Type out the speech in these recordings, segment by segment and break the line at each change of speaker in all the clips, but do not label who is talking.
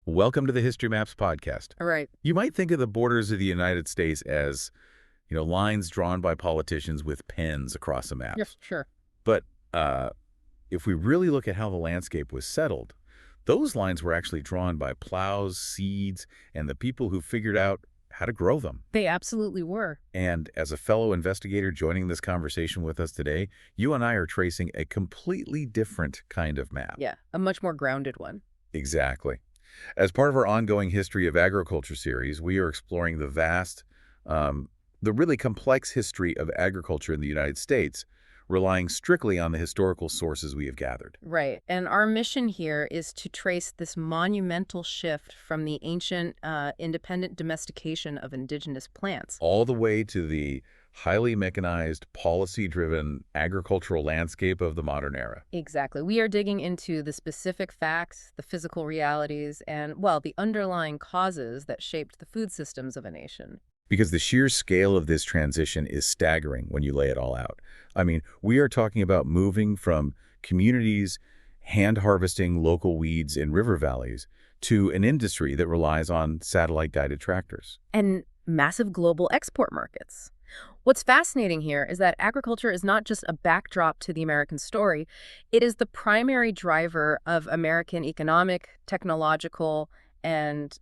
Welcome to the History Maps podcast.
All right.
You might think of the borders of the United States as, lines drawn by politicians with pens across a map.
Yes, sure.
But if we really look at how the landscape was settled, those lines were actually drawn by plows, seeds, and the people who figured out how to grow them.
They absolutely were.
And as a fellow investigator joining this conversation with us today, you and I are tracing a completely different kind of map.
Yeah, a much more grounded one.
Exactly. As part of our ongoing History of Agriculture series, we are exploring the vast, the really complex history of agriculture in the United States, relying strictly on the historical sources we have gathered.
Right. And our mission here is to trace this monumental shift from the ancient independent domestication of indigenous plants.
All the way to the highly mechanized, policy-driven agricultural landscape of the modern era.
Exactly. We are digging into the specific facts, the physical realities, and, well, the underlying causes that shaped the food systems of a nation.
Because the sheer scale of this transition is staggering when you lay it all out. I mean, we are talking about moving from communities hand-harvesting local weeds in river valleys to an industry that relies on satellite-guided tractors.
And massive global export markets. What's fascinating here is that agriculture is not just a backdrop to the American story. It is the primary driver of American economic, technological, and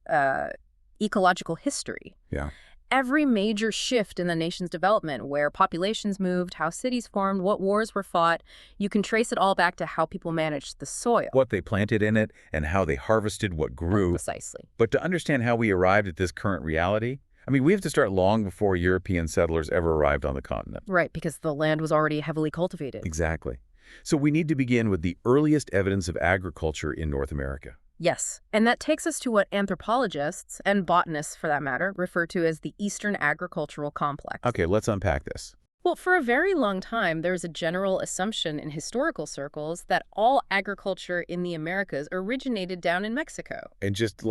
ecological history.
Yeah.
Every major shift in the nation's development, where populations moved, how cities formed, what wars were fought, you can trace it all back to how people managed the soil.
What they planted in it and how they harvested what grew.
Precisely.
But to understand how we arrived at this current reality, we have to start long before European settlers ever arrived on the continent.
Right, because the land was already heavily cultivated.
Exactly. So we need to begin with the earliest evidence of agriculture in North America.
Yes, and that takes us to what anthropologists, and botanists for that matter, refer to as the Eastern Agricultural Complex.
Okay, let's unpack this.
Well, for a very long time, there was a general assumption in historical circles that all agriculture in the Americas originated down in Mexico.
And just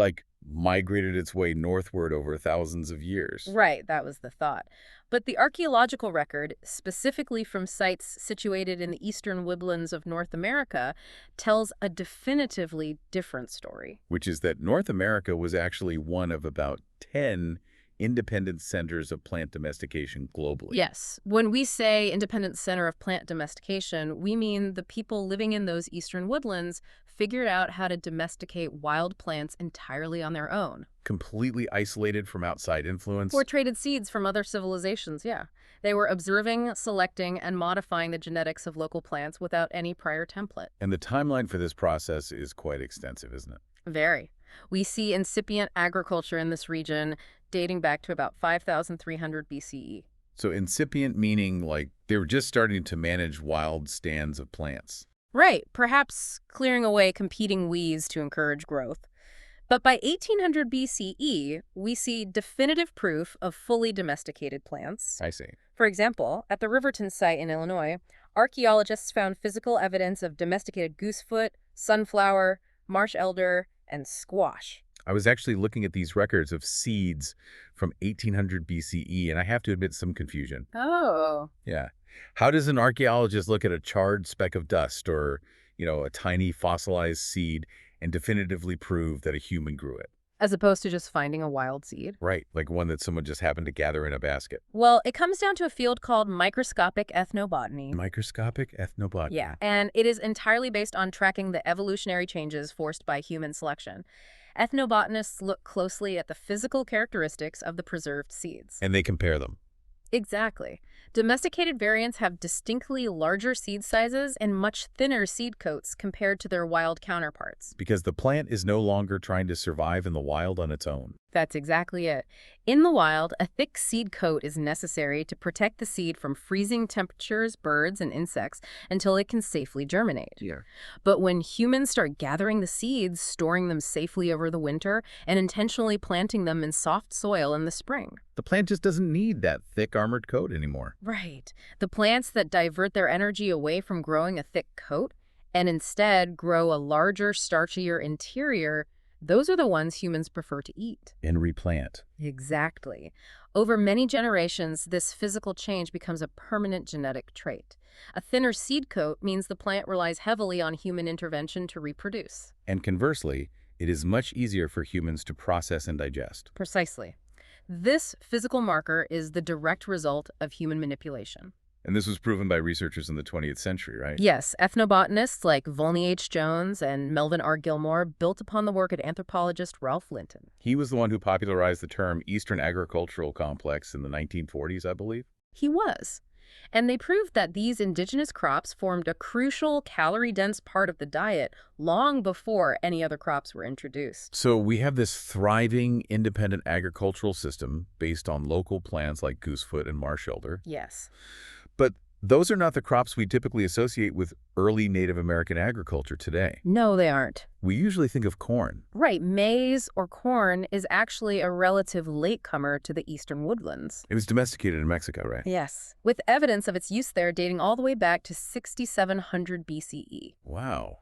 migrated its way northward over thousands of years.
Right, that was the thought. But the archaeological record, specifically from sites situated in the eastern woodlands of North America, tells a definitively different story.
Which is that North America was actually one of about 10 independent centers of plant domestication globally.
Yes. When we say independent center of plant domestication, we mean the people living in those eastern woodlands figured out how to domesticate wild plants entirely on their own.
Completely isolated from outside influence.
Or traded seeds from other civilizations, yeah. They were observing, selecting, and modifying the genetics of local plants without any prior template.
And the timeline for this process is quite extensive, isn't it?
Very. We see incipient agriculture in this region dating back to about 5,300 BCE.
So incipient meaning they were just starting to manage wild stands of plants.
Right, perhaps clearing away competing weeds to encourage growth. But by 1800 BCE, we see definitive proof of fully domesticated plants.
I see.
For example, at the Riverton site in Illinois, archaeologists found physical evidence of domesticated goosefoot, sunflower, marsh elder, and squash.
I was actually looking at these records of seeds from 1800 BCE, and I have to admit some confusion.
Oh.
Yeah. How does an archaeologist look at a charred speck of dust or, a tiny fossilized seed and definitively prove that a human grew it?
As opposed to just finding a wild seed?
Right, like one that someone just happened to gather in a basket.
Well, it comes down to a field called microscopic ethnobotany.
Microscopic ethnobotany.
Yeah, and it is entirely based on tracking the evolutionary changes forced by human selection. Ethnobotanists look closely at the physical characteristics of the preserved seeds.
And they compare them.
Exactly. Domesticated variants have distinctly larger seed sizes and much thinner seed coats compared to their wild counterparts.
Because the plant is no longer trying to survive in the wild on its own.
That's exactly it. In the wild, a thick seed coat is necessary to protect the seed from freezing temperatures, birds, and insects until it can safely germinate.
Yeah.
But when humans start gathering the seeds, storing them safely over the winter, and intentionally planting them in soft soil in the spring,
the plant just doesn't need that thick armored coat anymore.
Right. The plants that divert their energy away from growing a thick coat and instead grow a larger, starchier interior, those are the ones humans prefer to eat.
And replant.
Exactly. Over many generations, this physical change becomes a permanent genetic trait. A thinner seed coat means the plant relies heavily on human intervention to reproduce.
And conversely, It is much easier for humans to process and digest.
Precisely. This physical marker is the direct result of human manipulation.
And this was proven by researchers in the 20th century, right?
Yes, ethnobotanists like Volney H. Jones and Melvin R. Gilmore built upon the work of anthropologist Ralph Linton.
He was the one who popularized the term Eastern Agricultural Complex in the 1940s, I believe.
He was. And they proved that these indigenous crops formed a crucial calorie-dense part of the diet long before any other crops were introduced.
So we have this thriving, independent agricultural system based on local plants like goosefoot and marsh elder.
Yes.
But those are not the crops we typically associate with early Native American agriculture today.
No, they aren't.
We usually think of corn.
Right, maize or corn is actually a relative latecomer to the eastern woodlands.
It was domesticated in Mexico, right?
Yes, with evidence of its use there dating all the way back to 6700 BCE.
Wow.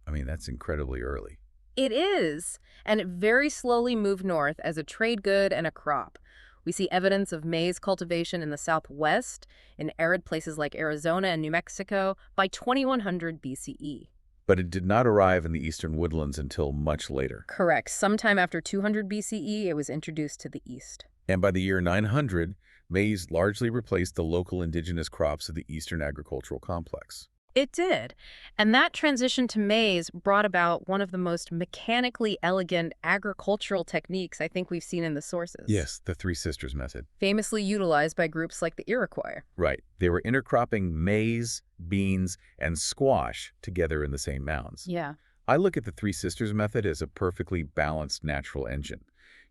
I mean, that's incredibly early.
It is, and it very slowly moved north as a trade good and a crop. We see evidence of maize cultivation in the Southwest, in arid places like Arizona and New Mexico, by 2100 BCE.
But it did not arrive in the eastern woodlands until much later.
Correct. Sometime after 200 BCE, it was introduced to the east.
And by the year 900, maize largely replaced the local indigenous crops of the Eastern agricultural complex.
It did. And that transition to maize brought about one of the most mechanically elegant agricultural techniques I think we've seen in the sources.
Yes, the Three Sisters method.
Famously utilized by groups like the Iroquois.
Right. They were intercropping maize, beans, and squash together in the same mounds.
Yeah.
I look at the Three Sisters method as a perfectly balanced natural engine.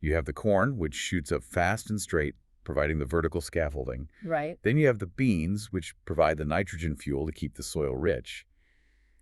You have the corn, which shoots up fast and straight, providing the vertical scaffolding.
Right.
Then you have the beans, which provide the nitrogen fuel to keep the soil rich.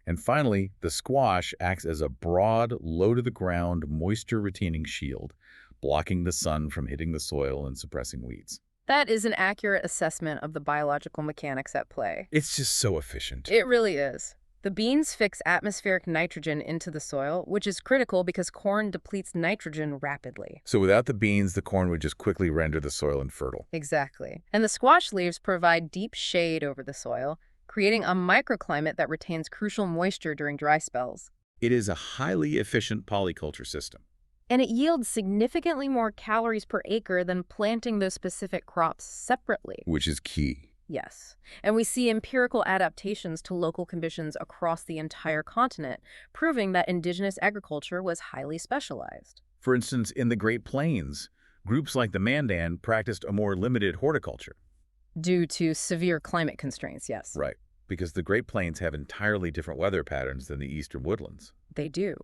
And finally, the squash acts as a broad, low-to-the-ground, moisture-retaining shield, blocking the sun from hitting the soil and suppressing weeds.
That is an accurate assessment of the biological mechanics at play.
It's just so efficient.
It really is. The beans fix atmospheric nitrogen into the soil, which is critical because corn depletes nitrogen rapidly.
So without the beans, the corn would just quickly render the soil infertile.
Exactly. And the squash leaves provide deep shade over the soil, creating a microclimate that retains crucial moisture during dry spells.
It is a highly efficient polyculture system.
And it yields significantly more calories per acre than planting those specific crops separately.
Which is key.
Yes. And we see empirical adaptations to local conditions across the entire continent, proving that indigenous agriculture was highly specialized.
For instance, in the Great Plains, groups like the Mandan practiced a more limited horticulture.
Due to severe climate constraints, yes.
Right, because the Great Plains have entirely different weather patterns than the eastern woodlands.
They do.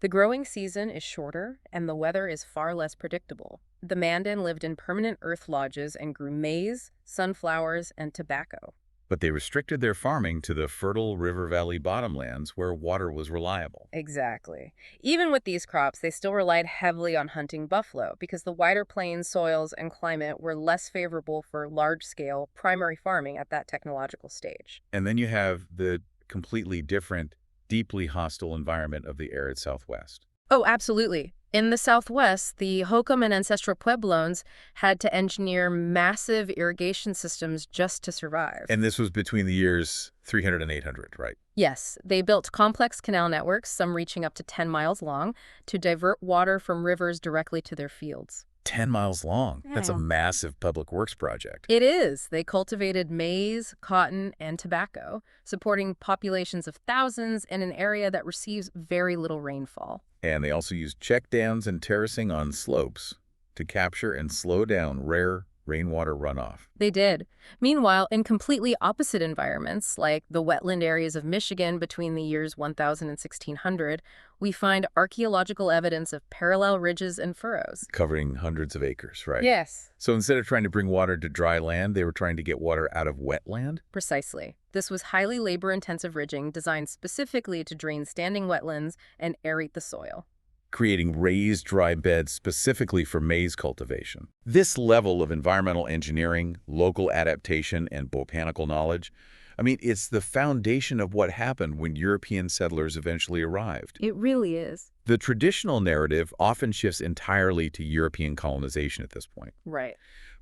The growing season is shorter, and the weather is far less predictable. The Mandan lived in permanent earth lodges and grew maize, sunflowers, and tobacco.
But they restricted their farming to the fertile river valley bottomlands where water was reliable.
Exactly. Even with these crops, they still relied heavily on hunting buffalo because the wider plains soils and climate were less favorable for large-scale primary farming at that technological stage.
And then you have the completely different, deeply hostile environment of the arid Southwest.
Oh, absolutely. In the Southwest, the Hokum and ancestral Pueblones had to engineer massive irrigation systems just to survive.
And this was between the years 300 and 800, right?
Yes, they built complex canal networks, some reaching up to 10 miles long, to divert water from rivers directly to their fields.
10 miles long.
Yeah.
That's a massive public works project.
It is. They cultivated maize, cotton, and tobacco, supporting populations of thousands in an area that receives very little rainfall.
And they also used check dams and terracing on slopes to capture and slow down rare rainwater runoff.
They did. Meanwhile, in completely opposite environments, like the wetland areas of Michigan between the years 1000 and 1600, we find archaeological evidence of parallel ridges and furrows.
Covering hundreds of acres, right?
Yes.
So instead of trying to bring water to dry land, they were trying to get water out of wetland?
Precisely. This was highly labor-intensive ridging designed specifically to drain standing wetlands and aerate the soil,
creating raised dry beds specifically for maize cultivation. This level of environmental engineering, local adaptation, and botanical knowledge, I mean, it's the foundation of what happened when European settlers eventually arrived.
It really is.
The traditional narrative often shifts entirely to European colonization at this point.
Right.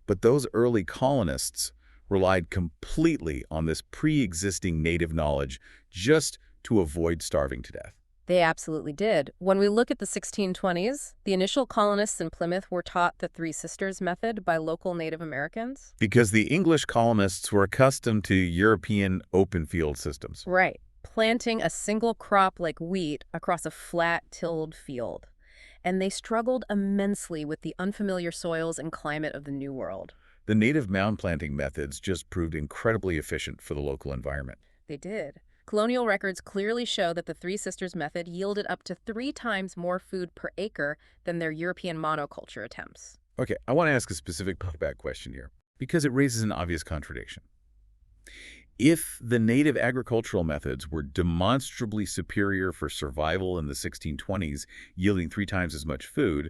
But those early colonists relied completely on this pre-existing native knowledge just to avoid starving to death.
They absolutely did. When we look at the 1620s, the initial colonists in Plymouth were taught the Three Sisters method by local Native Americans.
Because the English colonists were accustomed to European open field systems.
Right. Planting a single crop like wheat across a flat, tilled field. And they struggled immensely with the unfamiliar soils and climate of the New World.
The native mound planting methods just proved incredibly efficient for the local environment.
They did. Colonial records clearly show that the Three Sisters method yielded up to 3 times more food per acre than their European monoculture attempts.
Okay, I want to ask a specific pushback question here, because it raises an obvious contradiction. If the native agricultural methods were demonstrably superior for survival in the 1620s, yielding 3 times as much food,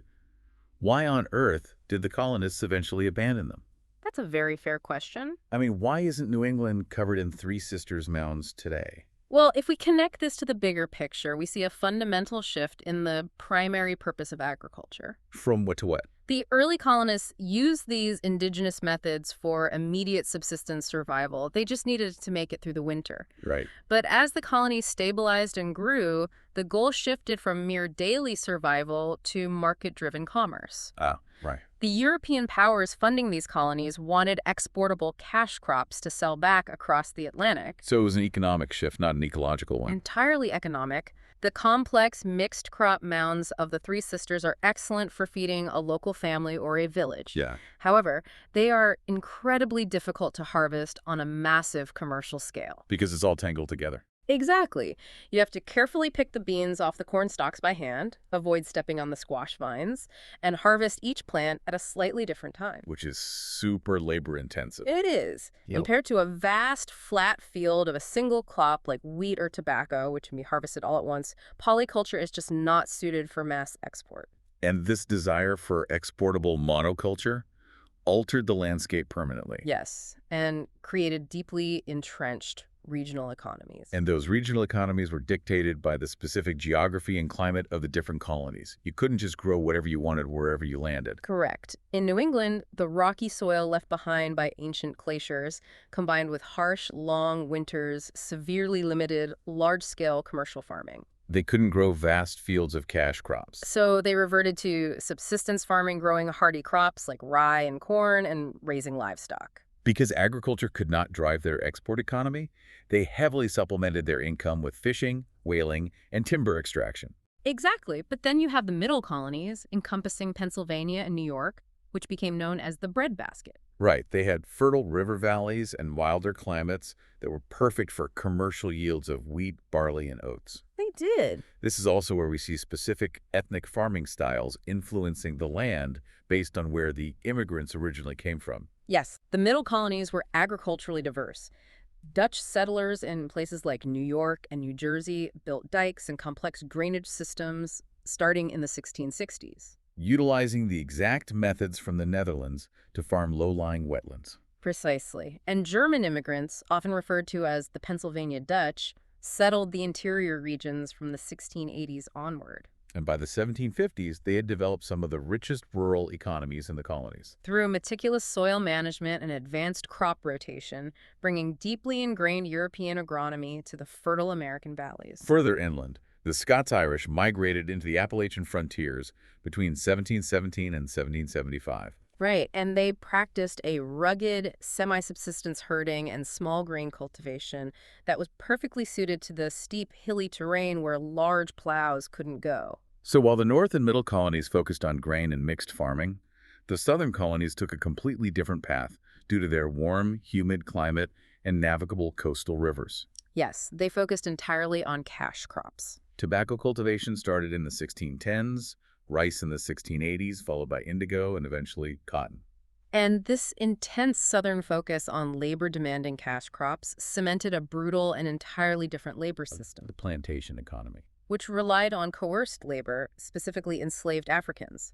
why on earth did the colonists eventually abandon them?
That's a very fair question.
I mean, why isn't New England covered in Three Sisters mounds today?
Well, if we connect this to the bigger picture, we see a fundamental shift in the primary purpose of agriculture.
From what to what?
The early colonists used these indigenous methods for immediate subsistence survival. They just needed to make it through the winter.
Right.
But as the colonies stabilized and grew, the goal shifted from mere daily survival to market-driven commerce.
Ah, right.
The European powers funding these colonies wanted exportable cash crops to sell back across the Atlantic.
So it was an economic shift, not an ecological one.
Entirely economic. The complex mixed crop mounds of the Three Sisters are excellent for feeding a local family or a village.
Yeah.
However, they are incredibly difficult to harvest on a massive commercial scale.
Because it's all tangled together.
Exactly. You have to carefully pick the beans off the corn stalks by hand, avoid stepping on the squash vines, and harvest each plant at a slightly different time.
Which is super labor intensive.
It is.
Yep.
Compared to a vast, flat field of a single crop like wheat or tobacco, which can be harvested all at once, polyculture is just not suited for mass export.
And this desire for exportable monoculture altered the landscape permanently.
Yes, and created deeply entrenched regional economies.
And those regional economies were dictated by the specific geography and climate of the different colonies. You couldn't just grow whatever you wanted wherever you landed.
Correct. In New England, the rocky soil left behind by ancient glaciers, combined with harsh, long winters, severely limited large-scale commercial farming.
They couldn't grow vast fields of cash crops.
So they reverted to subsistence farming, growing hardy crops like rye and corn, and raising livestock.
Because agriculture could not drive their export economy, they heavily supplemented their income with fishing, whaling, and timber extraction.
Exactly, but then you have the middle colonies, encompassing Pennsylvania and New York, which became known as the breadbasket.
Right, they had fertile river valleys and wilder climates that were perfect for commercial yields of wheat, barley, and oats.
They did.
This is also where we see specific ethnic farming styles influencing the land based on where the immigrants originally came from.
Yes, the middle colonies were agriculturally diverse. Dutch settlers in places like New York and New Jersey built dikes and complex drainage systems starting in the 1660s.
Utilizing the exact methods from the Netherlands to farm low-lying wetlands.
Precisely. And German immigrants, often referred to as the Pennsylvania Dutch, settled the interior regions from the 1680s onward.
And by the 1750s, they had developed some of the richest rural economies in the colonies.
Through meticulous soil management and advanced crop rotation, bringing deeply ingrained European agronomy to the fertile American valleys.
Further inland, the Scots-Irish migrated into the Appalachian frontiers between 1717 and 1775.
Right, and they practiced a rugged, semi-subsistence herding and small grain cultivation that was perfectly suited to the steep, hilly terrain where large plows couldn't go.
So while the north and middle colonies focused on grain and mixed farming, the southern colonies took a completely different path due to their warm, humid climate and navigable coastal rivers.
Yes, they focused entirely on cash crops.
Tobacco cultivation started in the 1610s, rice in the 1680s, followed by indigo and eventually cotton.
And this intense southern focus on labor-demanding cash crops cemented a brutal and entirely different labor system,
The plantation economy.
which relied on coerced labor, specifically enslaved Africans.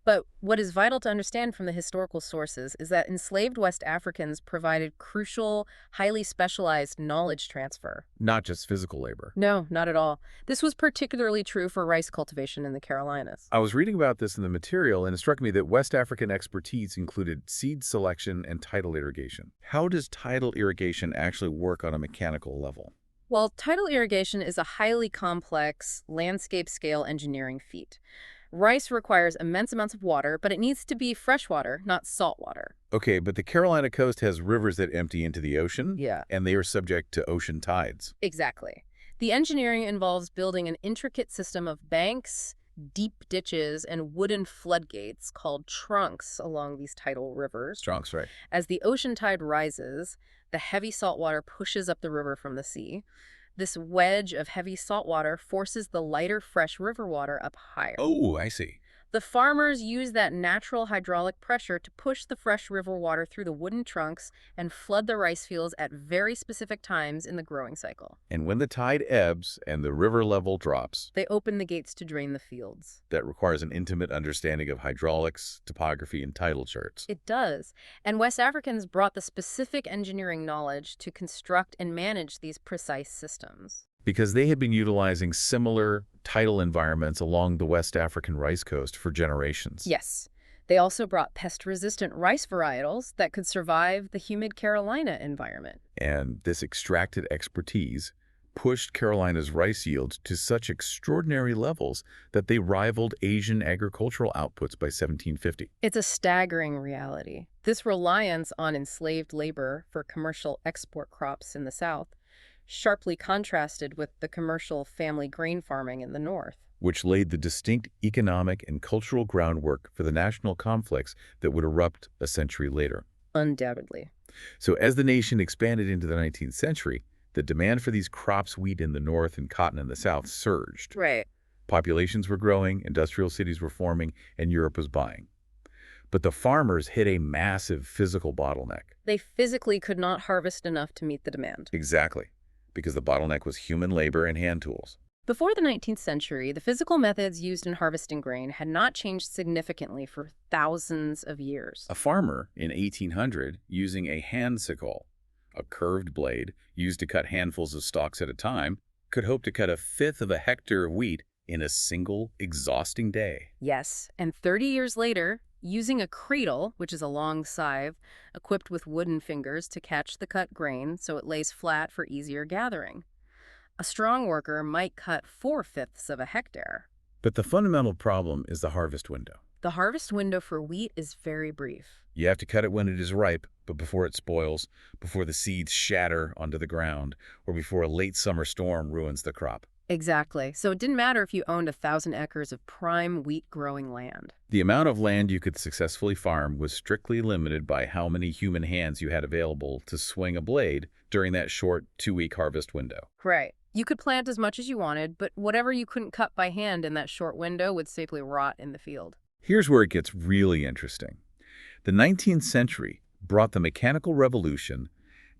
But what is vital to understand from the historical sources is that enslaved West Africans provided crucial, highly specialized knowledge transfer.
Not just physical labor.
No, not at all. This was particularly true for rice cultivation in the Carolinas.
I was reading about this in the material, and it struck me that West African expertise included seed selection and tidal irrigation. How does tidal irrigation actually work on a mechanical level?
Well, tidal irrigation is a highly complex landscape-scale engineering feat. Rice requires immense amounts of water, but it needs to be fresh water, not salt water.
Okay, but the Carolina coast has rivers that empty into the ocean,
Yeah.
and they are subject to ocean tides.
Exactly. The engineering involves building an intricate system of banks, deep ditches, and wooden floodgates called trunks along these tidal rivers.
Strong's right.
As the ocean tide rises, the heavy salt water pushes up the river from the sea. This wedge of heavy salt water forces the lighter fresh river water up higher.
Oh, I see.
The farmers use that natural hydraulic pressure to push the fresh river water through the wooden trunks and flood the rice fields at very specific times in the growing cycle.
And when the tide ebbs and the river level drops,
They open the gates to drain the fields.
that requires an intimate understanding of hydraulics, topography, and tidal charts.
It does. And West Africans brought the specific engineering knowledge to construct and manage these precise systems.
Because they had been utilizing similar tidal environments along the West African rice coast for generations.
Yes. They also brought pest-resistant rice varietals that could survive the humid Carolina environment.
And this extracted expertise pushed Carolina's rice yields to such extraordinary levels that they rivaled Asian agricultural outputs by 1750.
It's a staggering reality. This reliance on enslaved labor for commercial export crops in the South sharply contrasted with the commercial family grain farming in the North.
Which laid the distinct economic and cultural groundwork for the national conflicts that would erupt a century later.
Undoubtedly.
So as the nation expanded into the 19th century, the demand for these crops, wheat in the north and cotton in the south, surged.
Right.
Populations were growing, industrial cities were forming, and Europe was buying. But the farmers hit a massive physical bottleneck.
They physically could not harvest enough to meet the demand.
Exactly, because the bottleneck was human labor and hand tools.
Before the 19th century, the physical methods used in harvesting grain had not changed significantly for thousands of years.
A farmer in 1800 using a hand sickle, a curved blade used to cut handfuls of stalks at a time, could hope to cut a fifth of a hectare of wheat in a single, exhausting day.
Yes, and 30 years later, using a cradle, which is a long scythe, equipped with wooden fingers to catch the cut grain so it lays flat for easier gathering. A strong worker might cut 4/5 of a hectare.
But the fundamental problem is the harvest window.
The harvest window for wheat is very brief.
You have to cut it when it is ripe, but before it spoils, before the seeds shatter onto the ground, or before a late summer storm ruins the crop.
Exactly. So it didn't matter if you owned 1,000 acres of prime wheat-growing land.
The amount of land you could successfully farm was strictly limited by how many human hands you had available to swing a blade during that short 2-week harvest window.
Right. You could plant as much as you wanted, but whatever you couldn't cut by hand in that short window would simply rot in the field.
Here's where it gets really interesting. The 19th century brought the mechanical revolution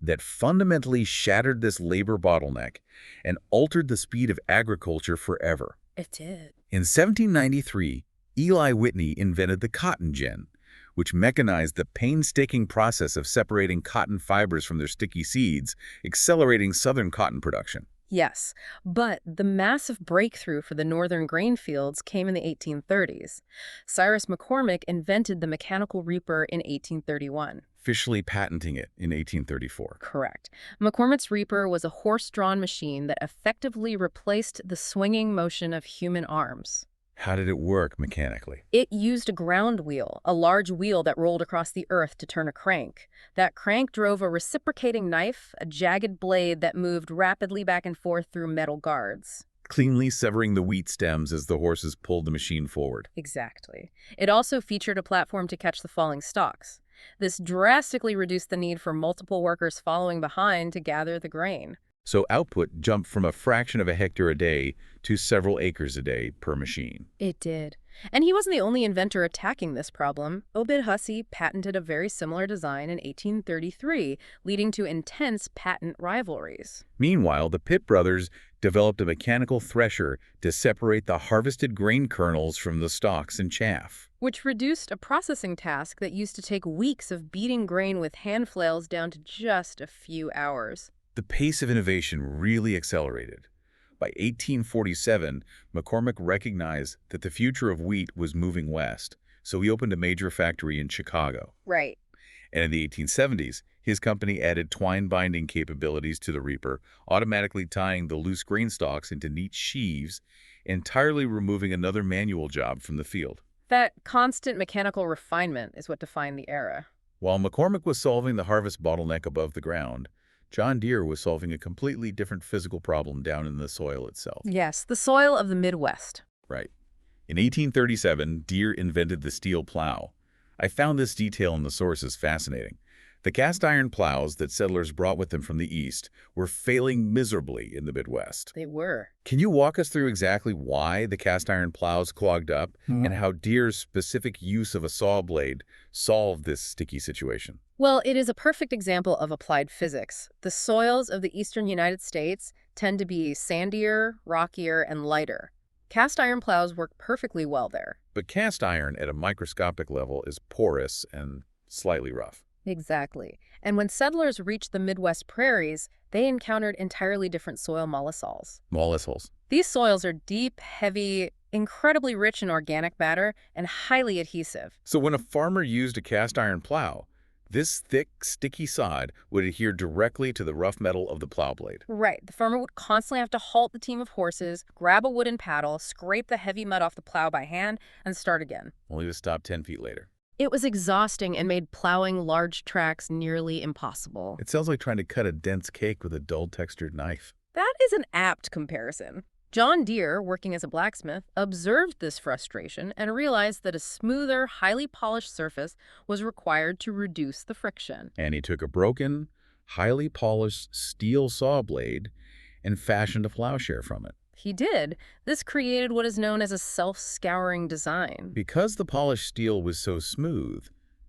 that fundamentally shattered this labor bottleneck and altered the speed of agriculture forever.
It did.
In 1793, Eli Whitney invented the cotton gin, which mechanized the painstaking process of separating cotton fibers from their sticky seeds, accelerating southern cotton production.
Yes, but the massive breakthrough for the northern grain fields came in the 1830s. Cyrus McCormick invented the mechanical reaper in 1831.
Officially patenting it in 1834.
Correct. McCormick's reaper was a horse-drawn machine that effectively replaced the swinging motion of human arms.
How did it work mechanically?
It used a ground wheel, a large wheel that rolled across the earth to turn a crank. That crank drove a reciprocating knife, a jagged blade that moved rapidly back and forth through metal guards.
Cleanly severing the wheat stems as the horses pulled the machine forward.
Exactly. It also featured a platform to catch the falling stalks. This drastically reduced the need for multiple workers following behind to gather the grain.
So output jumped from a fraction of a hectare a day to several acres a day per machine.
It did. And he wasn't the only inventor attacking this problem. Obed Hussey patented a very similar design in 1833, leading to intense patent rivalries.
Meanwhile, the Pitt brothers developed a mechanical thresher to separate the harvested grain kernels from the stalks and chaff,
Which reduced a processing task that used to take weeks of beating grain with hand flails down to just a few hours.
The pace of innovation really accelerated. By 1847, McCormick recognized that the future of wheat was moving west, so he opened a major factory in Chicago.
Right.
And in the 1870s, his company added twine binding capabilities to the reaper, automatically tying the loose grain stalks into neat sheaves, entirely removing another manual job from the field.
That constant mechanical refinement is what defined the era.
While McCormick was solving the harvest bottleneck above the ground, John Deere was solving a completely different physical problem down in the soil itself.
Yes, the soil of the Midwest.
Right. In 1837, Deere invented the steel plow. I found this detail in the sources fascinating. The cast iron plows that settlers brought with them from the East were failing miserably in the Midwest.
They were.
Can you walk us through exactly why the cast iron plows clogged up and how Deere's specific use of a saw blade solved this sticky situation?
Well, it is a perfect example of applied physics. The soils of the eastern United States tend to be sandier, rockier, and lighter. Cast iron plows work perfectly well there.
But cast iron at a microscopic level is porous and slightly rough.
Exactly. And when settlers reached the Midwest prairies, they encountered entirely different soil mollisols.
Mollisols.
These soils are deep, heavy, incredibly rich in organic matter, and highly adhesive.
So when a farmer used a cast iron plow, this thick, sticky sod would adhere directly to the rough metal of the plow blade.
Right. The farmer would constantly have to halt the team of horses, grab a wooden paddle, scrape the heavy mud off the plow by hand, and start again.
Only to stop 10 feet later.
It was exhausting and made plowing large tracts nearly impossible.
It sounds like trying to cut a dense cake with a dull-textured knife.
That is an apt comparison. John Deere, working as a blacksmith, observed this frustration and realized that a smoother, highly polished surface was required to reduce the friction.
And he took a broken, highly polished steel saw blade and fashioned a plowshare from it.
He did. This created what is known as a self-scouring design.
Because the polished steel was so smooth,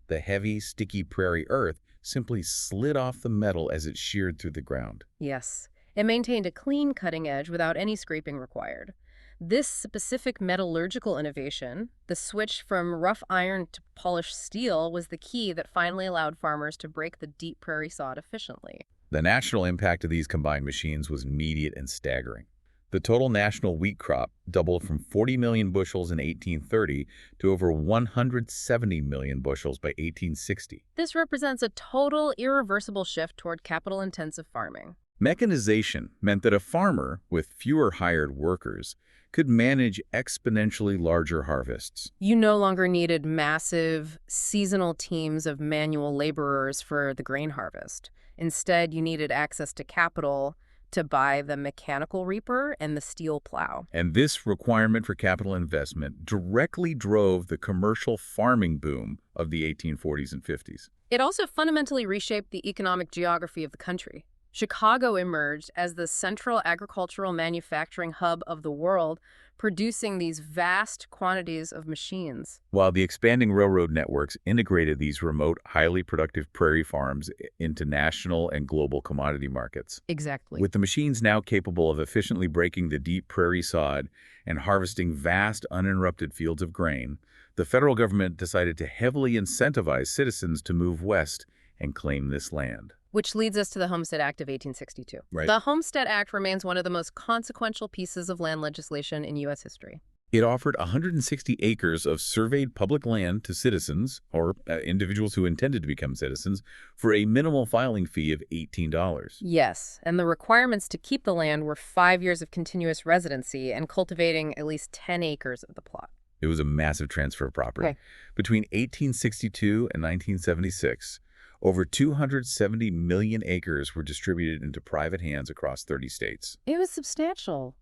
the heavy, sticky prairie earth simply slid off the metal as it sheared through the ground.
Yes. It maintained a clean cutting edge without any scraping required. This specific metallurgical innovation, the switch from rough iron to polished steel, was the key that finally allowed farmers to break the deep prairie sod efficiently.
The national impact of these combined machines was immediate and staggering. The total national wheat crop doubled from 40 million bushels in 1830 to over 170 million bushels by 1860.
This represents a total, irreversible shift toward capital-intensive farming.
Mechanization meant that a farmer, with fewer hired workers, could manage exponentially larger harvests.
You no longer needed massive, seasonal teams of manual laborers for the grain harvest. Instead, you needed access to capital to buy the mechanical reaper and the steel plow.
And this requirement for capital investment directly drove the commercial farming boom of the 1840s and 50s.
It also fundamentally reshaped the economic geography of the country. Chicago emerged as the central agricultural manufacturing hub of the world, producing these vast quantities of machines.
While the expanding railroad networks integrated these remote, highly productive prairie farms into national and global commodity markets.
Exactly.
With the machines now capable of efficiently breaking the deep prairie sod and harvesting vast, uninterrupted fields of grain, the federal government decided to heavily incentivize citizens to move west and claim this land.
Which leads us to the Homestead Act of 1862.
Right.
The Homestead Act remains one of the most consequential pieces of land legislation in U.S. history.
It offered 160 acres of surveyed public land to citizens, or individuals who intended to become citizens, for a minimal filing fee of $18.
Yes, and the requirements to keep the land were 5 years of continuous residency and cultivating at least 10 acres of the plot.
It was a massive transfer of property.
Okay.
Between 1862 and 1976, over 270 million acres were distributed into private hands across 30 states.
It was substantial.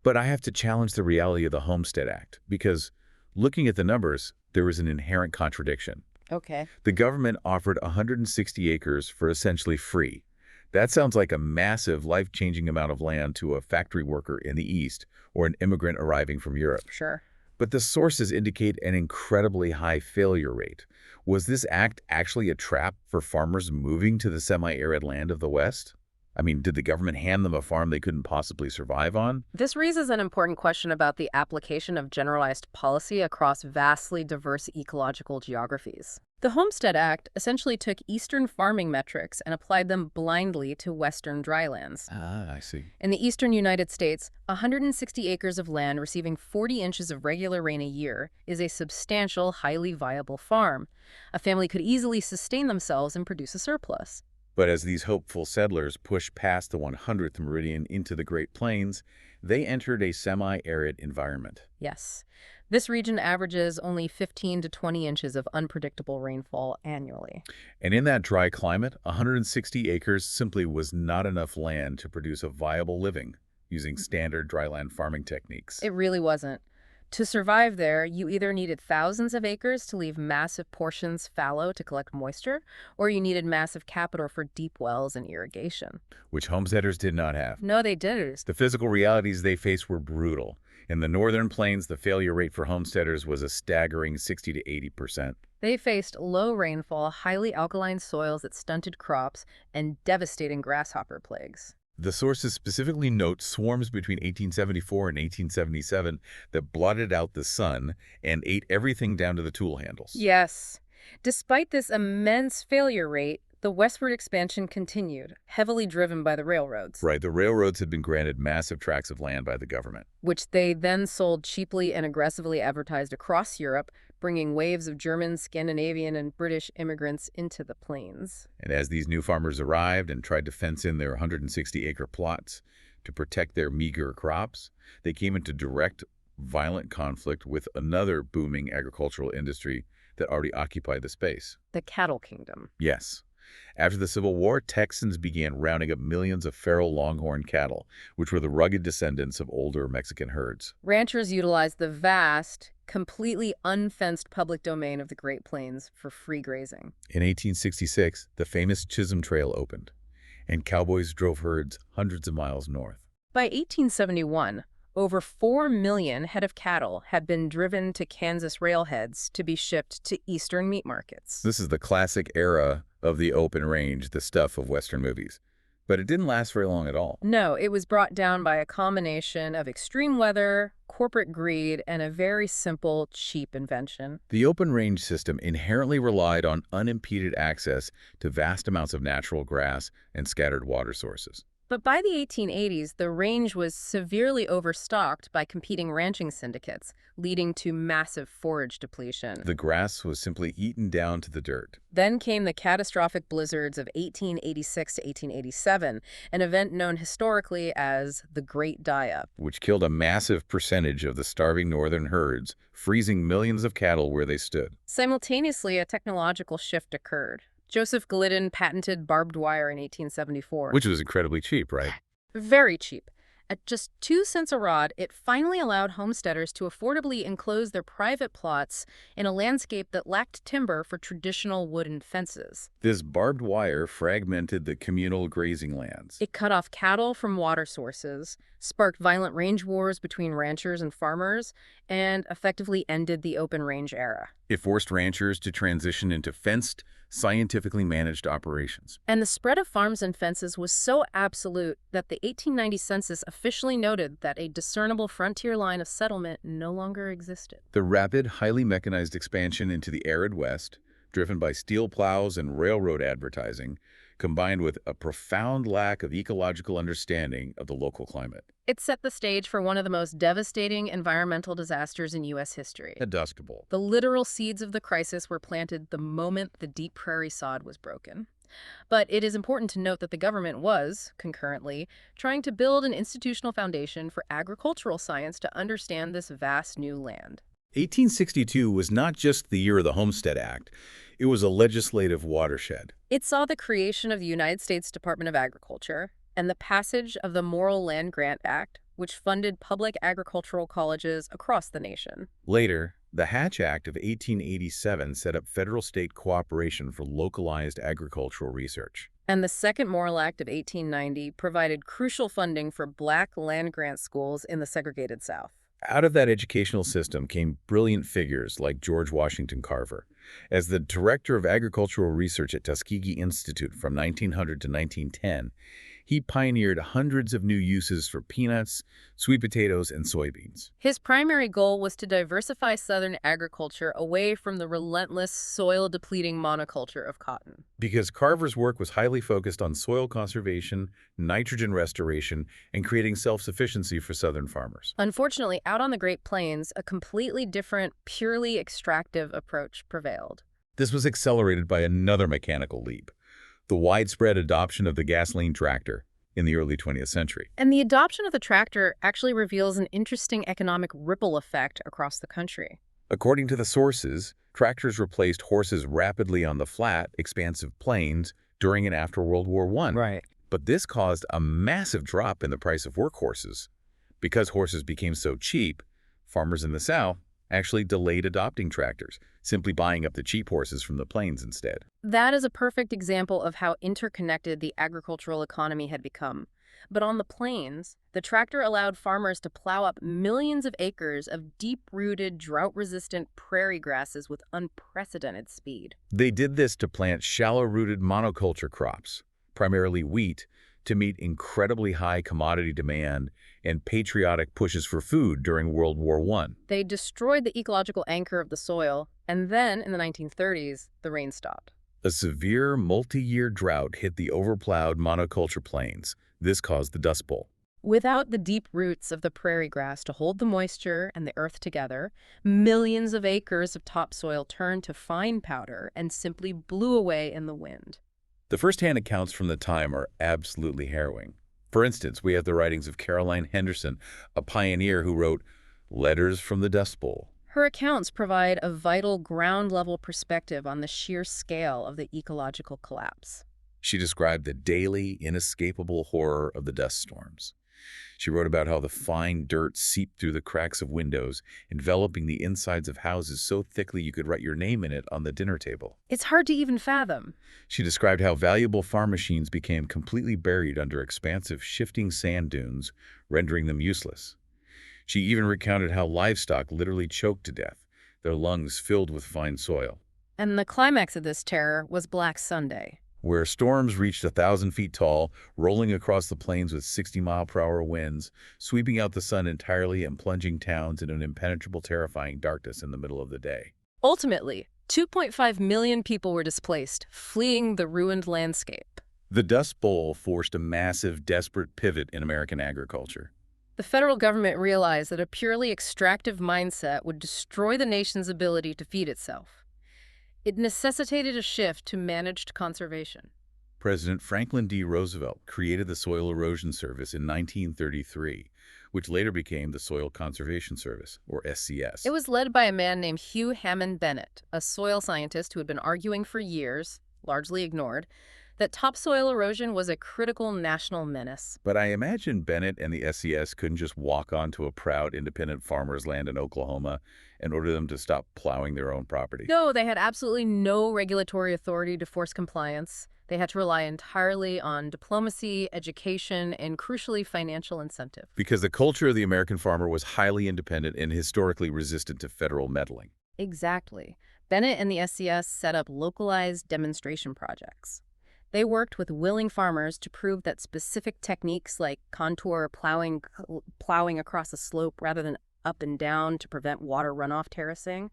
But I have to challenge the reality of the Homestead Act, because looking at the numbers, there was an inherent contradiction.
Okay.
The government offered 160 acres for essentially free. That sounds like a massive, life-changing amount of land to a factory worker in the East or an immigrant arriving from Europe.
Sure.
But the sources indicate an incredibly high failure rate. Was this act actually a trap for farmers moving to the semi-arid land of the West? I mean, did the government hand them a farm they couldn't possibly survive on?
This raises an important question about the application of generalized policy across vastly diverse ecological geographies. The Homestead Act essentially took Eastern farming metrics and applied them blindly to Western drylands.
Ah, I see.
In the eastern United States, 160 acres of land receiving 40 inches of regular rain a year is a substantial, highly viable farm. A family could easily sustain themselves and produce a surplus.
But as these hopeful settlers pushed past the 100th meridian into the Great Plains, they entered a semi-arid environment.
Yes. This region averages only 15 to 20 inches of unpredictable rainfall annually.
And in that dry climate, 160 acres simply was not enough land to produce a viable living using standard dryland farming techniques.
It really wasn't. To survive there, you either needed thousands of acres to leave massive portions fallow to collect moisture, or you needed massive capital for deep wells and irrigation.
Which homesteaders did not have.
No, they didn't.
The physical realities they faced were brutal. In the northern plains, the failure rate for homesteaders was a staggering 60 to 80%.
They faced low rainfall, highly alkaline soils that stunted crops, and devastating grasshopper plagues.
The sources specifically note swarms between 1874 and 1877 that blotted out the sun and ate everything down to the tool handles.
Yes. Despite this immense failure rate, the westward expansion continued, heavily driven by the railroads.
Right, the railroads had been granted massive tracts of land by the government.
Which they then sold cheaply and aggressively advertised across Europe, bringing waves of German, Scandinavian, and British immigrants into the plains.
And as these new farmers arrived and tried to fence in their 160-acre plots to protect their meager crops, they came into direct, violent conflict with another booming agricultural industry that already occupied the space.
The cattle kingdom.
Yes. After the Civil War, Texans began rounding up millions of feral longhorn cattle, which were the rugged descendants of older Mexican herds.
Ranchers utilized the vast, completely unfenced public domain of the Great Plains for free grazing.
In 1866, the famous Chisholm Trail opened, and cowboys drove herds hundreds of miles north.
By 1871, over 4 million head of cattle had been driven to Kansas railheads to be shipped to eastern meat markets.
This is the classic era of the open range, the stuff of Western movies. But it didn't last very long at all.
No, it was brought down by a combination of extreme weather, corporate greed, and a very simple, cheap invention.
The open range system inherently relied on unimpeded access to vast amounts of natural grass and scattered water sources.
But by the 1880s, the range was severely overstocked by competing ranching syndicates, leading to massive forage depletion.
The grass was simply eaten down to the dirt.
Then came the catastrophic blizzards of 1886 to 1887, an event known historically as the Great Die-Up,
which killed a massive percentage of the starving northern herds, freezing millions of cattle where they stood.
Simultaneously, a technological shift occurred. Joseph Glidden patented barbed wire in 1874.
Which was incredibly cheap, right?
Very cheap. At just 2 cents a rod, it finally allowed homesteaders to affordably enclose their private plots in a landscape that lacked timber for traditional wooden fences.
This barbed wire fragmented the communal grazing lands.
It cut off cattle from water sources, sparked violent range wars between ranchers and farmers, and effectively ended the open range era.
It forced ranchers to transition into fenced, scientifically managed operations.
And the spread of farms and fences was so absolute that the 1890 census officially noted that a discernible frontier line of settlement no longer existed.
The rapid, highly mechanized expansion into the arid West, driven by steel plows and railroad advertising, combined with a profound lack of ecological understanding of the local climate.
It set the stage for one of the most devastating environmental disasters in U.S. history.
A Dust Bowl.
The literal seeds of the crisis were planted the moment the deep prairie sod was broken. But it is important to note that the government was, concurrently, trying to build an institutional foundation for agricultural science to understand this vast new land.
1862 was not just the year of the Homestead Act. It was a legislative watershed.
It saw the creation of the United States Department of Agriculture and the passage of the Morrill Land Grant Act, which funded public agricultural colleges across the nation.
Later, the Hatch Act of 1887 set up federal-state cooperation for localized agricultural research.
And the Second Morrill Act of 1890 provided crucial funding for Black land-grant schools in the segregated South.
Out of that educational system came brilliant figures like George Washington Carver. As the director of agricultural research at Tuskegee Institute from 1900 to 1910, He pioneered hundreds of new uses for peanuts, sweet potatoes, and soybeans.
His primary goal was to diversify Southern agriculture away from the relentless, soil-depleting monoculture of cotton.
Because Carver's work was highly focused on soil conservation, nitrogen restoration, and creating self-sufficiency for Southern farmers.
Unfortunately, out on the Great Plains, a completely different, purely extractive approach prevailed.
This was accelerated by another mechanical leap: the widespread adoption of the gasoline tractor in the early 20th century.
And the adoption of the tractor actually reveals an interesting economic ripple effect across the country.
According to the sources, tractors replaced horses rapidly on the flat, expansive plains during and after World War I.
Right.
But this caused a massive drop in the price of workhorses. Because horses became so cheap, farmers in the South actually delayed adopting tractors, simply buying up the cheap horses from the plains instead.
That is a perfect example of how interconnected the agricultural economy had become. But on the plains, the tractor allowed farmers to plow up millions of acres of deep-rooted, drought-resistant prairie grasses with unprecedented speed.
They did this to plant shallow-rooted monoculture crops, primarily wheat, to meet incredibly high commodity demand and patriotic pushes for food during World War I.
They destroyed the ecological anchor of the soil, and then, in the 1930s, the rain stopped.
A severe multi-year drought hit the overplowed monoculture plains. This caused the Dust Bowl.
Without the deep roots of the prairie grass to hold the moisture and the earth together, millions of acres of topsoil turned to fine powder and simply blew away in the wind.
The first-hand accounts from the time are absolutely harrowing. For instance, we have the writings of Caroline Henderson, a pioneer who wrote Letters from the Dust Bowl.
Her accounts provide a vital ground-level perspective on the sheer scale of the ecological collapse.
She described the daily, inescapable horror of the dust storms. She wrote about how the fine dirt seeped through the cracks of windows, enveloping the insides of houses so thickly you could write your name in it on the dinner table.
It's hard to even fathom.
She described how valuable farm machines became completely buried under expansive, shifting sand dunes, rendering them useless. She even recounted how livestock literally choked to death, their lungs filled with fine soil.
And the climax of this terror was Black Sunday,
where storms reached 1,000 feet tall, rolling across the plains with 60-mile-per-hour winds, sweeping out the sun entirely and plunging towns in an impenetrable, terrifying darkness in the middle of the day.
Ultimately, 2.5 million people were displaced, fleeing the ruined landscape.
The Dust Bowl forced a massive, desperate pivot in American agriculture.
The federal government realized that a purely extractive mindset would destroy the nation's ability to feed itself. It necessitated a shift to managed conservation.
President Franklin D. Roosevelt created the Soil Erosion Service in 1933, which later became the Soil Conservation Service, or SCS.
It was led by a man named Hugh Hammond Bennett, a soil scientist who had been arguing for years, largely ignored, that topsoil erosion was a critical national menace.
But I imagine Bennett and the SCS couldn't just walk onto a proud, independent farmer's land in Oklahoma and order them to stop plowing their own property.
No, they had absolutely no regulatory authority to force compliance. They had to rely entirely on diplomacy, education, and crucially, financial incentive.
Because the culture of the American farmer was highly independent and historically resistant to federal meddling.
Exactly. Bennett and the SCS set up localized demonstration projects. They worked with willing farmers to prove that specific techniques like contour plowing across a slope rather than up and down to prevent water runoff terracing,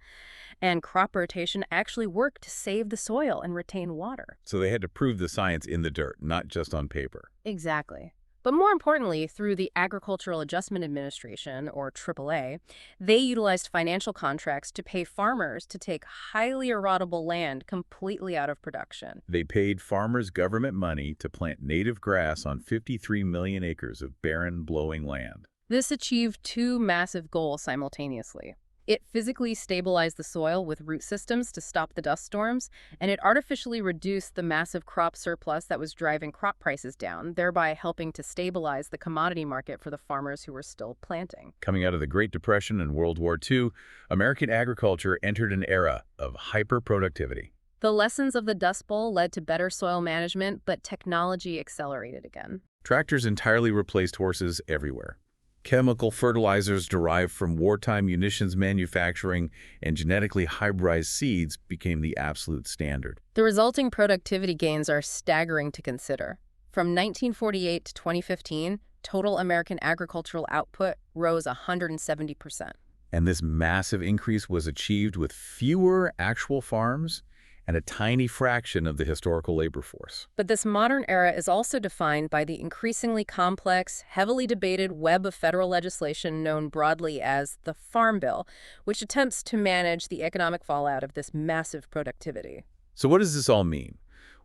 and crop rotation actually worked to save the soil and retain water.
So they had to prove the science in the dirt, not just on paper.
Exactly. But more importantly, through the Agricultural Adjustment Administration, or AAA, they utilized financial contracts to pay farmers to take highly erodible land completely out of production.
They paid farmers government money to plant native grass on 53 million acres of barren, blowing land.
This achieved two massive goals simultaneously. It physically stabilized the soil with root systems to stop the dust storms, and it artificially reduced the massive crop surplus that was driving crop prices down, thereby helping to stabilize the commodity market for the farmers who were still planting.
Coming out of the Great Depression and World War II, American agriculture entered an era of hyper-productivity.
The lessons of the Dust Bowl led to better soil management, but technology accelerated again.
Tractors entirely replaced horses everywhere. Chemical fertilizers derived from wartime munitions manufacturing and genetically hybridized seeds became the absolute standard.
The resulting productivity gains are staggering to consider. From 1948 to 2015, total American agricultural output rose 170%.
And this massive increase was achieved with fewer actual farms and a tiny fraction of the historical labor force.
But this modern era is also defined by the increasingly complex, heavily debated web of federal legislation known broadly as the Farm Bill, which attempts to manage the economic fallout of this massive productivity.
So what does this all mean?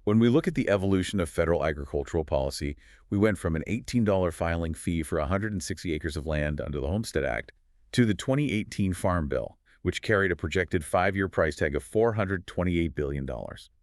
When we look at the evolution of federal agricultural policy, we went from an $18 filing fee for 160 acres of land under the Homestead Act to the 2018 Farm Bill, which carried a projected 5-year price tag of $428 billion.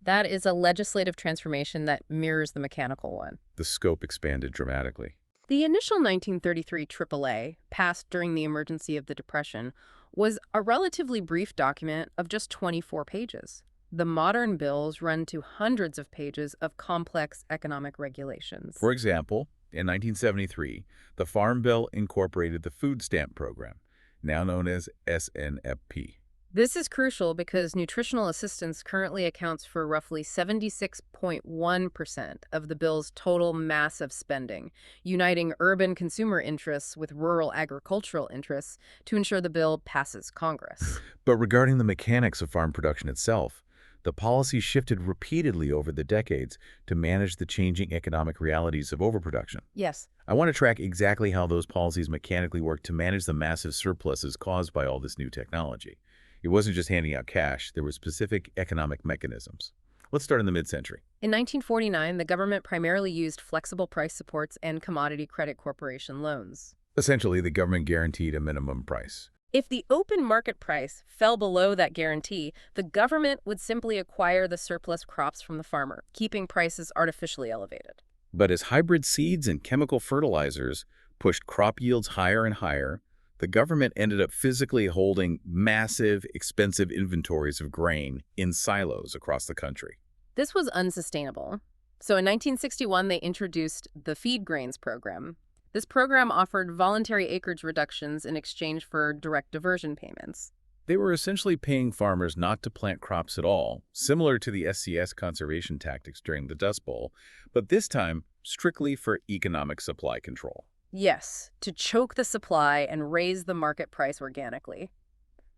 That is a legislative transformation that mirrors the mechanical one.
The scope expanded dramatically.
The initial 1933 AAA, passed during the emergency of the Depression, was a relatively brief document of just 24 pages. The modern bills run to hundreds of pages of complex economic regulations.
For example, in 1973, the Farm Bill incorporated the food stamp program, now known as SNFP.
This is crucial because nutritional assistance currently accounts for roughly 76.1% of the bill's total massive spending, uniting urban consumer interests with rural agricultural interests to ensure the bill passes Congress.
But regarding the mechanics of farm production itself, the policy shifted repeatedly over the decades to manage the changing economic realities of overproduction.
Yes.
I want to track exactly how those policies mechanically work to manage the massive surpluses caused by all this new technology. It wasn't just handing out cash, there were specific economic mechanisms. Let's start in the mid-century.
In 1949, the government primarily used flexible price supports and commodity credit corporation loans.
Essentially, the government guaranteed a minimum price.
If the open market price fell below that guarantee, the government would simply acquire the surplus crops from the farmer, keeping prices artificially elevated.
But as hybrid seeds and chemical fertilizers pushed crop yields higher and higher, the government ended up physically holding massive, expensive inventories of grain in silos across the country.
This was unsustainable. So in 1961, they introduced the Feed Grains program. This program offered voluntary acreage reductions in exchange for direct diversion payments.
They were essentially paying farmers not to plant crops at all, similar to the SCS conservation tactics during the Dust Bowl, but this time strictly for economic supply control.
Yes, to choke the supply and raise the market price organically.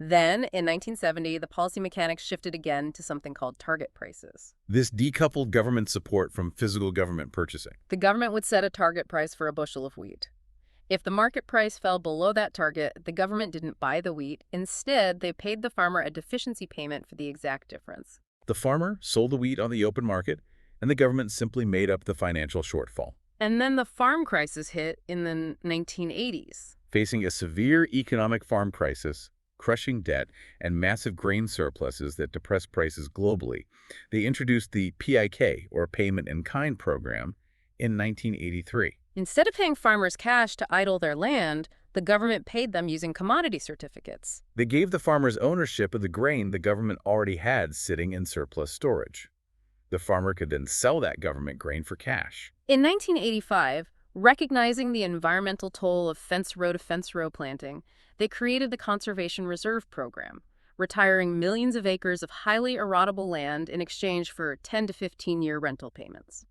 Then, in 1970, the policy mechanics shifted again to something called target prices.
This decoupled government support from physical government purchasing.
The government would set a target price for a bushel of wheat. If the market price fell below that target, the government didn't buy the wheat. Instead, they paid the farmer a deficiency payment for the exact difference.
The farmer sold the wheat on the open market, and the government simply made up the financial shortfall.
And then the farm crisis hit in the 1980s.
Facing a severe economic farm crisis, crushing debt, and massive grain surpluses that depressed prices globally, they introduced the PIK, or Payment in Kind program, in 1983.
Instead of paying farmers cash to idle their land, the government paid them using commodity certificates.
They gave the farmers ownership of the grain the government already had sitting in surplus storage. The farmer could then sell that government grain for cash.
In 1985, recognizing the environmental toll of fence-row-to-fence-row planting, they created the Conservation Reserve Program, retiring millions of acres of highly erodible land in exchange for 10 to 15-year rental payments.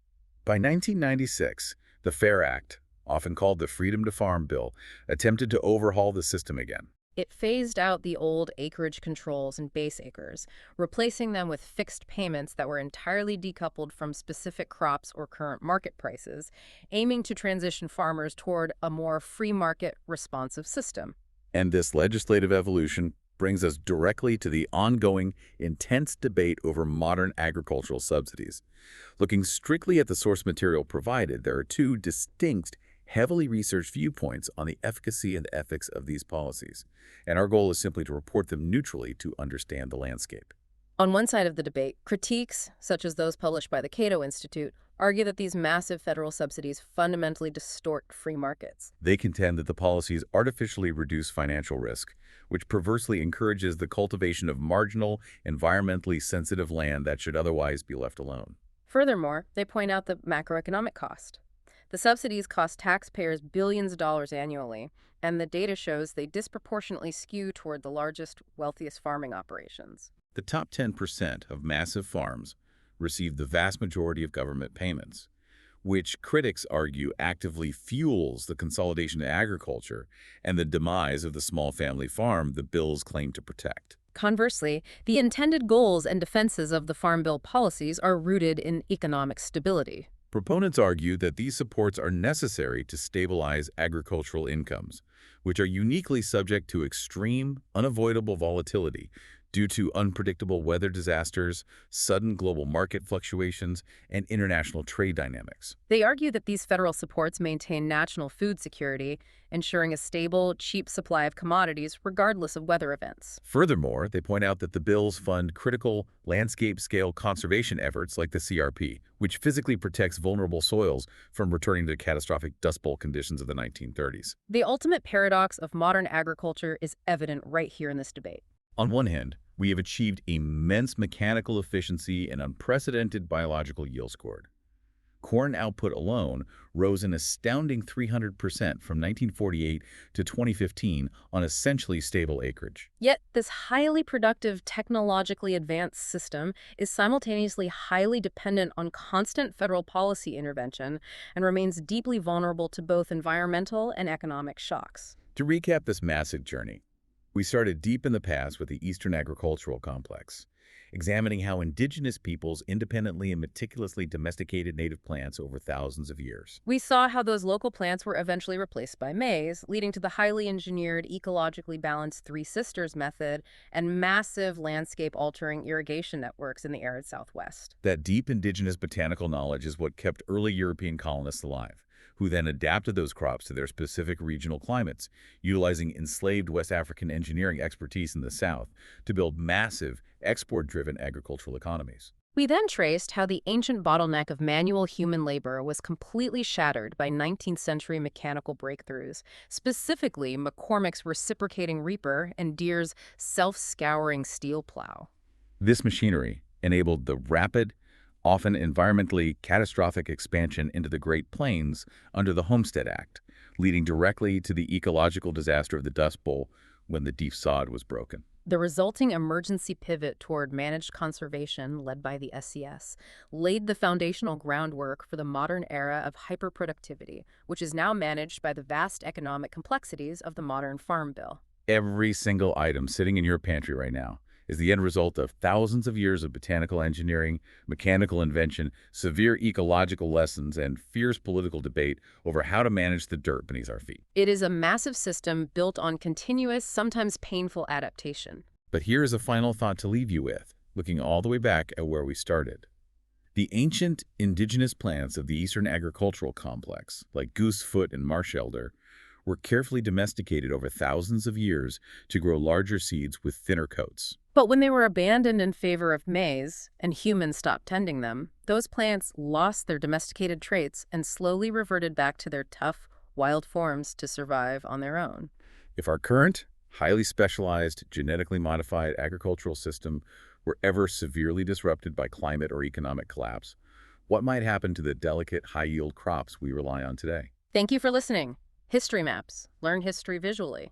By 1996, the FAIR Act, often called the Freedom to Farm Bill, attempted to overhaul the system again.
It phased out the old acreage controls and base acres, replacing them with fixed payments that were entirely decoupled from specific crops or current market prices, aiming to transition farmers toward a more free market responsive system.
And this legislative evolution brings us directly to the ongoing, intense debate over modern agricultural subsidies. Looking strictly at the source material provided, there are two distinct, heavily researched viewpoints on the efficacy and ethics of these policies, and our goal is simply to report them neutrally to understand the landscape.
On one side of the debate, critiques, such as those published by the Cato Institute, argue that these massive federal subsidies fundamentally distort free markets.
They contend that the policies artificially reduce financial risk, which perversely encourages the cultivation of marginal, environmentally sensitive land that should otherwise be left alone.
Furthermore, they point out the macroeconomic cost. The subsidies cost taxpayers billions of dollars annually, and the data shows they disproportionately skew toward the largest, wealthiest farming operations.
The top 10% of massive farms receive the vast majority of government payments, which critics argue actively fuels the consolidation of agriculture and the demise of the small family farm the bills claim to protect.
Conversely, the intended goals and defenses of the Farm Bill policies are rooted in economic stability.
Proponents argue that these supports are necessary to stabilize agricultural incomes, which are uniquely subject to extreme, unavoidable volatility due to unpredictable weather disasters, sudden global market fluctuations, and international trade dynamics.
They argue that these federal supports maintain national food security, ensuring a stable, cheap supply of commodities regardless of weather events.
Furthermore, they point out that the bills fund critical landscape-scale conservation efforts like the CRP, which physically protects vulnerable soils from returning to catastrophic Dust Bowl conditions of the 1930s.
The ultimate paradox of modern agriculture is evident right here in this debate.
On one hand, we have achieved immense mechanical efficiency and unprecedented biological yield score. Corn output alone rose an astounding 300% from 1948 to 2015 on essentially stable acreage.
Yet, this highly productive, technologically advanced system is simultaneously highly dependent on constant federal policy intervention and remains deeply vulnerable to both environmental and economic shocks.
To recap this massive journey, we started deep in the past with the Eastern Agricultural Complex, examining how indigenous peoples independently and meticulously domesticated native plants over thousands of years.
We saw how those local plants were eventually replaced by maize, leading to the highly engineered, ecologically balanced Three Sisters method and massive landscape-altering irrigation networks in the arid Southwest.
That deep indigenous botanical knowledge is what kept early European colonists alive, who then adapted those crops to their specific regional climates, utilizing enslaved West African engineering expertise in the South to build massive, export-driven agricultural economies.
We then traced how the ancient bottleneck of manual human labor was completely shattered by 19th century mechanical breakthroughs, specifically McCormick's reciprocating reaper and Deere's self-scouring steel plow.
This machinery enabled the rapid, often environmentally catastrophic expansion into the Great Plains under the Homestead Act, leading directly to the ecological disaster of the Dust Bowl when the deep sod was broken.
The resulting emergency pivot toward managed conservation, led by the SCS, laid the foundational groundwork for the modern era of hyperproductivity, which is now managed by the vast economic complexities of the modern Farm Bill.
Every single item sitting in your pantry right now is the end result of thousands of years of botanical engineering, mechanical invention, severe ecological lessons, and fierce political debate over how to manage the dirt beneath our feet.
It is a massive system built on continuous, sometimes painful adaptation.
But here is a final thought to leave you with, looking all the way back at where we started. The ancient indigenous plants of the Eastern Agricultural Complex, like goosefoot and marsh elder, were carefully domesticated over thousands of years to grow larger seeds with thinner coats.
But when they were abandoned in favor of maize, and humans stopped tending them, those plants lost their domesticated traits and slowly reverted back to their tough, wild forms to survive on their own.
If our current, highly specialized, genetically modified agricultural system were ever severely disrupted by climate or economic collapse, what might happen to the delicate, high-yield crops we rely on today?
Thank you for listening. History Maps. Learn history visually.